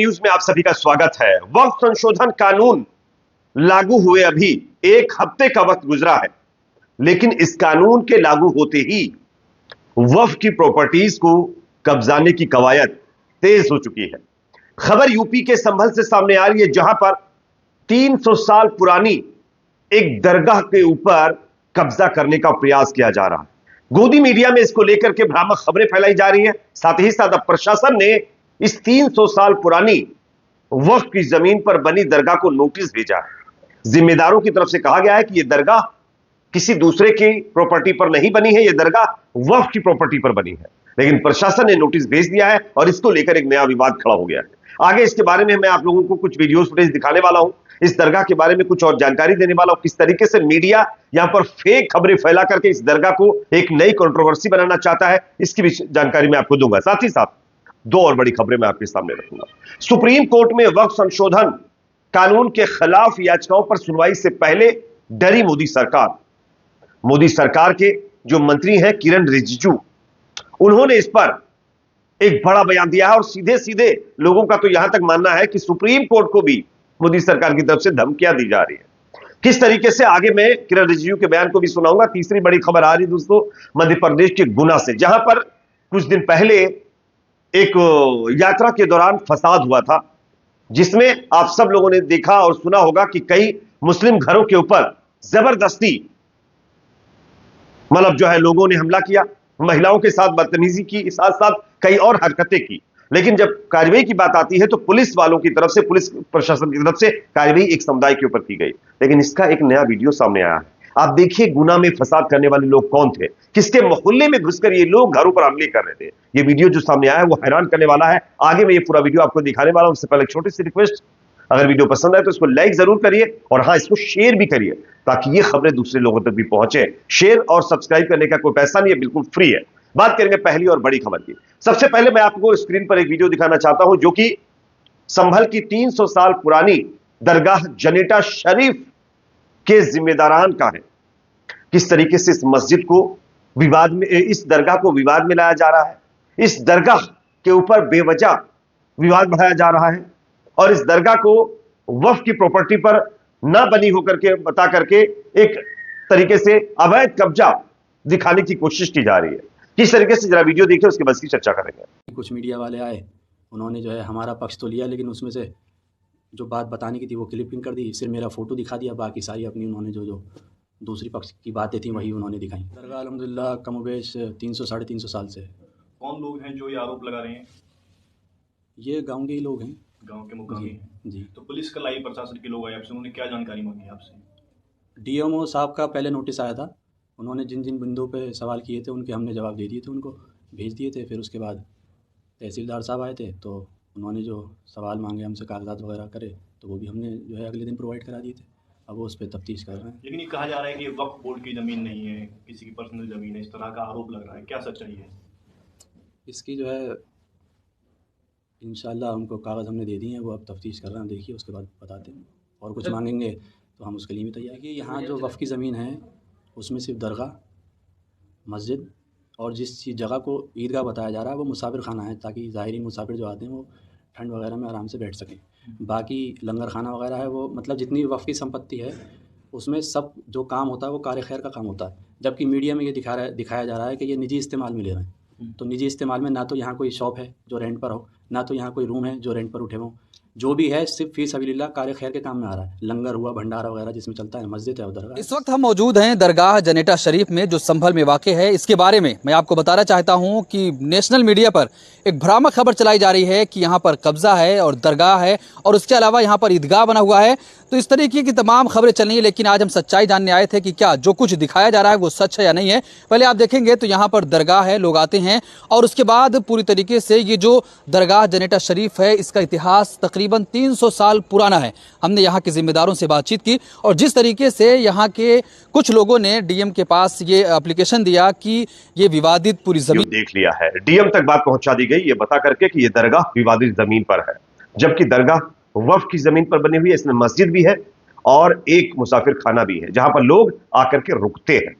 News में आप सभी का स्वागत है। वक्फ संशोधन कानून लागू हुए अभी 1 हफ्ते का वक्त गुजरा है, लेकिन इस कानून के लागू होते ही वक्फ की प्रॉपर्टीज को कब्जाने की कवायद तेज हो चुकी है। खबर यूपी के संभल से सामने आ रही है, जहां पर 300 साल पुरानी एक दरगाह के ऊपर कब्जा करने का प्रयास किया जा रहा है। गोदी मीडिया में इसको लेकर के भ्रामक खबरें फैलाई जा रही हैं। साथ ही साथ अब प्रशासन ने इस 300 साल पुरानी वक्फ की जमीन पर बनी दरगाह को नोटिस भेजा है। जिम्मेदारों की तरफ से कहा गया है कि यह दरगाह किसी दूसरे की प्रॉपर्टी पर नहीं बनी है, यह दरगाह वक्फ की प्रॉपर्टी पर बनी है। लेकिन प्रशासन ने नोटिस भेज दिया है और इसको लेकर एक नया विवाद खड़ा हो गया है। आगे इसके बारे में मैं आप लोगों को कुछ वीडियो फुटेज दिखाने वाला हूं, इस दरगाह के बारे में कुछ और जानकारी देने वाला हूं, किस तरीके से मीडिया यहां पर फेक खबरें फैला करके इस दरगाह को एक नई कंट्रोवर्सी बनाना चाहता है, इसकी भी जानकारी मैं आपको दूंगा। साथ ही साथ 2 और बड़ी खबरें मैं आपके सामने रखूंगा। सुप्रीम कोर्ट में वक्फ संशोधन कानून के खिलाफ याचिकाओं पर सुनवाई से पहले डरी मोदी सरकार। मोदी सरकार के जो मंत्री हैं किरण रिजिजू, उन्होंने इस पर एक बड़ा बयान दिया है और सीधे सीधे लोगों का तो यहां तक मानना है कि सुप्रीम कोर्ट को भी मोदी सरकार की तरफ से धमकियां दी जा रही है। किस तरीके से, आगे मैं किरण रिजिजू के बयान को भी सुनाऊंगा। तीसरी बड़ी खबर आ रही दोस्तों मध्य प्रदेश के गुना से, जहां पर कुछ दिन पहले एक यात्रा के दौरान फसाद हुआ था, जिसमें आप सब लोगों ने देखा और सुना होगा कि कई मुस्लिम घरों के ऊपर जबरदस्ती जो है लोगों ने हमला किया, महिलाओं के साथ बदतमीजी की, साथ साथ कई और हरकतें की। लेकिन जब कार्रवाई की बात आती है तो पुलिस वालों की तरफ से, पुलिस प्रशासन की तरफ से कार्रवाई एक समुदाय के ऊपर की गई। लेकिन इसका एक नया वीडियो सामने आया है। आप देखिए गुना में फसाद करने वाले लोग कौन थे, किसके मोहल्ले में घुसकर ये लोग घरों पर हमले कर रहे थे। ये वीडियो जो सामने आया है वो हैरान करने वाला है। आगे मैं ये पूरा वीडियो आपको दिखाने वाला हूं। उससे पहले एक छोटी सी रिक्वेस्ट, अगर वीडियो पसंद आए तो इसको लाइक जरूर करिए और हां, इसको शेयर भी करिए ताकि ये खबरें दूसरे लोगों तक भी पहुंचे। शेयर और सब्सक्राइब करने का कोई पैसा नहीं है, बिल्कुल फ्री है। बात करेंगे पहली और बड़ी खबर की। सबसे पहले मैं आपको स्क्रीन पर एक वीडियो दिखाना चाहता हूं, जो कि संभल की 300 साल पुरानी दरगाह जनेटा शरीफ के जिम्मेदारान का है। किस तरीके से इस मस्जिद को विवाद में, इस दरगाह को विवाद में लाया जा रहा है, इस दरगाह के ऊपर बेवजह विवाद बढ़ाया जा रहा है और इस दरगाह को वक्फ की प्रॉपर्टी पर ना बनी होकर के बता करके एक तरीके से अवैध कब्जा दिखाने की कोशिश की जा रही है। किस तरीके से, जरा वीडियो देखिए, उसके बाद की चर्चा करेंगे। कुछ मीडिया वाले आए, उन्होंने जो है हमारा पक्ष तो लिया, लेकिन उसमें से जो बात बताने की थी वो क्लिपिंग कर दी, सिर्फ मेरा फोटो दिखा दिया, बाकी सारी अपनी उन्होंने जो दूसरी पक्ष की बातें थी वही उन्होंने दिखाई। दरगाह अल्हम्दुलिल्लाह कमोबेश 300 साढ़े 300 साल से। कौन लोग हैं जो ये आरोप लगा रहे हैं? ये गाँव के ही लोग हैं, गांव के मुकामी हैं जी। तो पुलिस कल आई, प्रशासन के लोग आए आपसे, उन्होंने क्या जानकारी मांगी आपसे? डीएमओ साहब का पहले नोटिस आया था, उन्होंने जिन जिन बिंदुओं पे सवाल किए थे उनके हमने जवाब दे दिए थे, उनको भेज दिए थे। फिर उसके बाद तहसीलदार साहब आए थे तो उन्होंने जो सवाल मांगे हमसे, कागजात वगैरह करे, तो वो भी हमने जो है अगले दिन प्रोवाइड करा दिए थे। अब वो उस पर तफ्तीश कर रहे हैं। लेकिन ये कहा जा रहा है कि ये वक्फ बोर्ड की ज़मीन नहीं है, किसी की पर्सनल ज़मीन है, इस तरह का आरोप लग रहा है, क्या सच्चाई है इसकी? जो है इंशाल्लाह उनको कागज़ हमने दे दिए हैं, वो अब तफ्तीश कर रहे हैं, देखिए उसके बाद बताते हैं। और कुछ मांगेंगे तो हम उसके लिए भी तैयार हैं। कि यहाँ जो वक्फ की ज़मीन है उसमें सिर्फ दरगाह, मस्जिद और जिस चीज़ जगह को ईदगाह बताया जा रहा है वो मुसाफिर खाना है, ताकि ज़ाहिरीन मुसाफिर जो आते हैं वो ठंड वगैरह में आराम से बैठ सकें। बाकी लंगर खाना वगैरह है वो, मतलब जितनी वक्फ की संपत्ति है उसमें सब जो काम होता है वो कार खैर का काम होता है। जबकि मीडिया में ये दिखाया जा रहा है कि ये निजी इस्तेमाल में ले रहे हैं। तो निजी इस्तेमाल में ना तो यहाँ कोई शॉप है जो रेंट पर हो, ना तो यहाँ कोई रूम है जो रेंट पर उठे हों। जो भी है सिर्फ फी सबीलिल्लाह कार खैर के काम में आ रहा है। लंगर हुआ, भंडारा वगैरह जिसमें चलता है, मस्जिद है उधर। इस वक्त हम मौजूद हैं दरगाह जनेटा शरीफ में, जो संभल में वाक़ है। इसके बारे में मैं आपको बताना चाहता हूं कि नेशनल मीडिया पर एक भ्रामक खबर चलाई जा रही है कि यहाँ पर कब्जा है और दरगाह है और उसके अलावा यहाँ पर ईदगाह बना हुआ है। तो इस तरीके की तमाम खबरें चल रही है, लेकिन आज हम सच्चाई जानने आए थे कि क्या जो कुछ दिखाया जा रहा है वो सच है या नहीं है। पहले आप देखेंगे तो यहाँ पर दरगाह है, लोग आते हैं और उसके बाद पूरी तरीके से ये जो दरगाह जनेटा शरीफ है इसका इतिहास तकरीबन 300 साल पुराना है। हमने यहाँ के जिम्मेदारों से बातचीत की और जिस तरीके से यहाँ के कुछ लोगों ने डीएम के पास ये एप्लीकेशन दिया कि ये विवादित पूरी जमीन देख लिया है, डीएम तक बात पहुंचा दी गई, ये बता करके कि ये दरगाह विवादित जमीन पर है, जबकि दरगाह वक्फ की जमीन पर बनी हुई है। इसमें मस्जिद भी है और एक मुसाफिर खाना भी है जहां पर लोग आकर के रुकते हैं।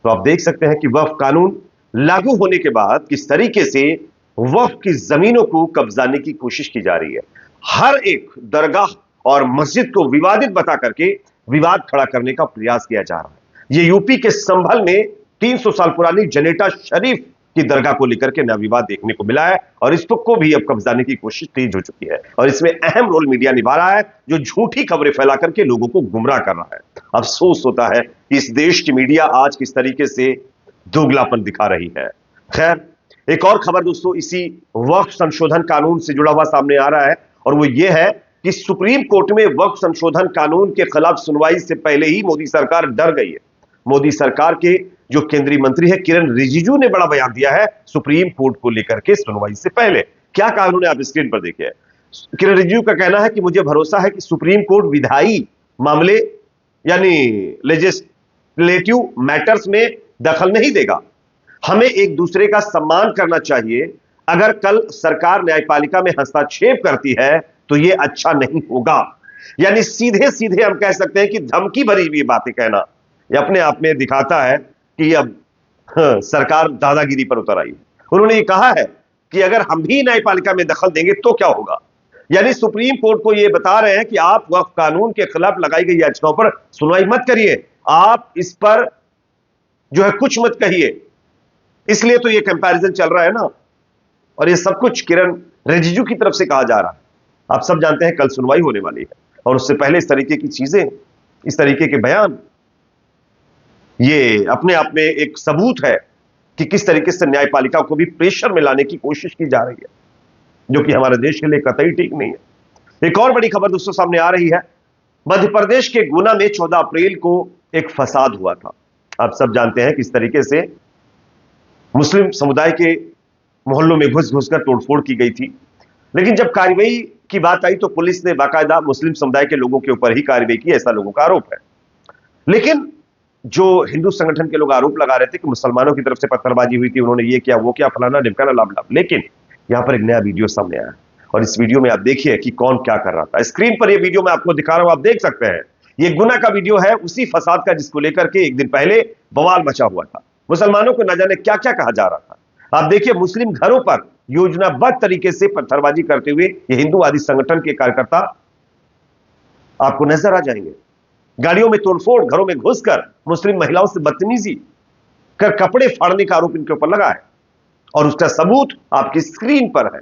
तो आप देख सकते हैं कि वक्फ कानून लागू होने के बाद किस तरीके से वक्फ की जमीनों को कब्जाने की कोशिश की जा रही है। हर एक दरगाह और मस्जिद को विवादित बता करके विवाद खड़ा करने का प्रयास किया जा रहा है। यह यूपी के संभल में 300 साल पुरानी जनेटा शरीफ की दरगाह को लेकर के नया विवाद देखने को मिला है और इस को भी अब कब्जाने की कोशिश तेज हो चुकी है और इसमें अहम रोल मीडिया निभा रहा है, जो झूठी खबरें फैला करके लोगों को गुमराह कर रहा है। अफसोस होता है कि इस देश की मीडिया आज किस तरीके से दोगलापन दिखा रही है। खैर, एक और खबर दोस्तों इसी वक्फ संशोधन कानून से जुड़ा हुआ सामने आ रहा है और वो ये है कि सुप्रीम कोर्ट में वक्फ संशोधन कानून के खिलाफ सुनवाई से पहले ही मोदी सरकार डर गई है। मोदी सरकार के जो केंद्रीय मंत्री है किरण रिजिजू ने बड़ा बयान दिया है सुप्रीम कोर्ट को लेकर के सुनवाई से पहले। क्या कहा उन्होंने, आप स्क्रीन पर देखिए। किरण रिजिजू का कहना है कि मुझे भरोसा है कि सुप्रीम कोर्ट विधायी मामले यानी लेजिस्लेटिव मैटर्स में दखल नहीं देगा। हमें एक दूसरे का सम्मान करना चाहिए। अगर कल सरकार न्यायपालिका में हस्तक्षेप करती है तो यह अच्छा नहीं होगा। यानी सीधे सीधे हम कह सकते हैं कि धमकी भरी हुई बातें कहना यह अपने आप में दिखाता है कि अब सरकार दादागिरी पर उतर आई। उन्होंने ये कहा है कि अगर हम भी न्यायपालिका में दखल देंगे तो क्या होगा। यानी सुप्रीम कोर्ट को यह बता रहे हैं कि आप वक्फ कानून के खिलाफ लगाई गई याचिकाओं पर सुनवाई मत करिए, आप इस पर जो है कुछ मत कहिए। इसलिए तो यह कंपैरिजन चल रहा है ना, और यह सब कुछ किरण रिजिजू की तरफ से कहा जा रहा है। आप सब जानते हैं कल सुनवाई होने वाली है और उससे पहले इस तरीके की चीजें, इस तरीके के बयान, ये अपने आप में एक सबूत है कि किस तरीके से न्यायपालिका को भी प्रेशर में लाने की कोशिश की जा रही है, जो कि हमारे देश के लिए कतई ठीक नहीं है। एक और बड़ी खबर दोस्तों सामने आ रही है। मध्य प्रदेश के गुना में 14 अप्रैल को एक फसाद हुआ था। आप सब जानते हैं किस तरीके से मुस्लिम समुदाय के मोहल्लों में घुस घुसकर तोड़फोड़ की गई थी। लेकिन जब कार्रवाई की बात आई तो पुलिस ने बाकायदा मुस्लिम समुदाय के लोगों के ऊपर ही कार्रवाई की, ऐसा लोगों का आरोप है। लेकिन जो हिंदू संगठन के लोग आरोप लगा रहे थे कि मुसलमानों की तरफ से पत्थरबाजी हुई थी, उन्होंने ये किया वो किया, फलाना ढिमकाना लाभ लाभ। लेकिन यहां पर एक नया वीडियो सामने आया और इस वीडियो में आप देखिए कि कौन क्या कर रहा था। स्क्रीन पर यह वीडियो मैं आपको दिखा रहा हूं, आप देख सकते हैं। यह गुना का वीडियो है उसी फसाद का जिसको लेकर के एक दिन पहले बवाल मचा हुआ था। मुसलमानों को न जाने क्या क्या कहा जा रहा था। आप देखिए मुस्लिम घरों पर योजनाबद्ध तरीके से पत्थरबाजी करते हुए ये हिंदूवादी संगठन के कार्यकर्ता आपको नजर आ जाएंगे। गाड़ियों में तोड़फोड़, घरों में घुसकर मुस्लिम महिलाओं से बदतमीजी कर कपड़े फाड़ने का आरोप इनके ऊपर लगा है और उसका सबूत आपकी स्क्रीन पर है।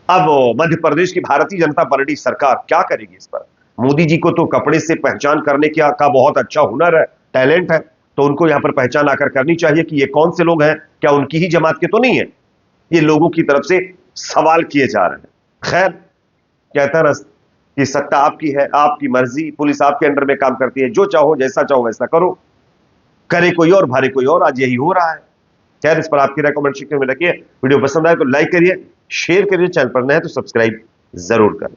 अब मध्य प्रदेश की भारतीय जनता पार्टी सरकार क्या करेगी इस पर? मोदी जी को तो कपड़े से पहचान करने का बहुत अच्छा हुनर है, टैलेंट है, तो उनको यहां पर पहचान आकर करनी चाहिए कि ये कौन से लोग हैं, क्या उनकी ही जमात के तो नहीं है। ये लोगों की तरफ से सवाल किए जा रहे हैं। खैर, कहता ना कि सत्ता आपकी है, आपकी मर्जी, पुलिस आपके अंडर में काम करती है, जो चाहो जैसा चाहो वैसा करो, करे कोई और भारे कोई और। आज यही हो रहा है। खैर, इस पर आपकी राय कमेंट सेक्शन में रखिए। वीडियो पसंद आए तो लाइक करिए, शेयर करिए, चैनल पर नए हैं तो सब्सक्राइब जरूर करें।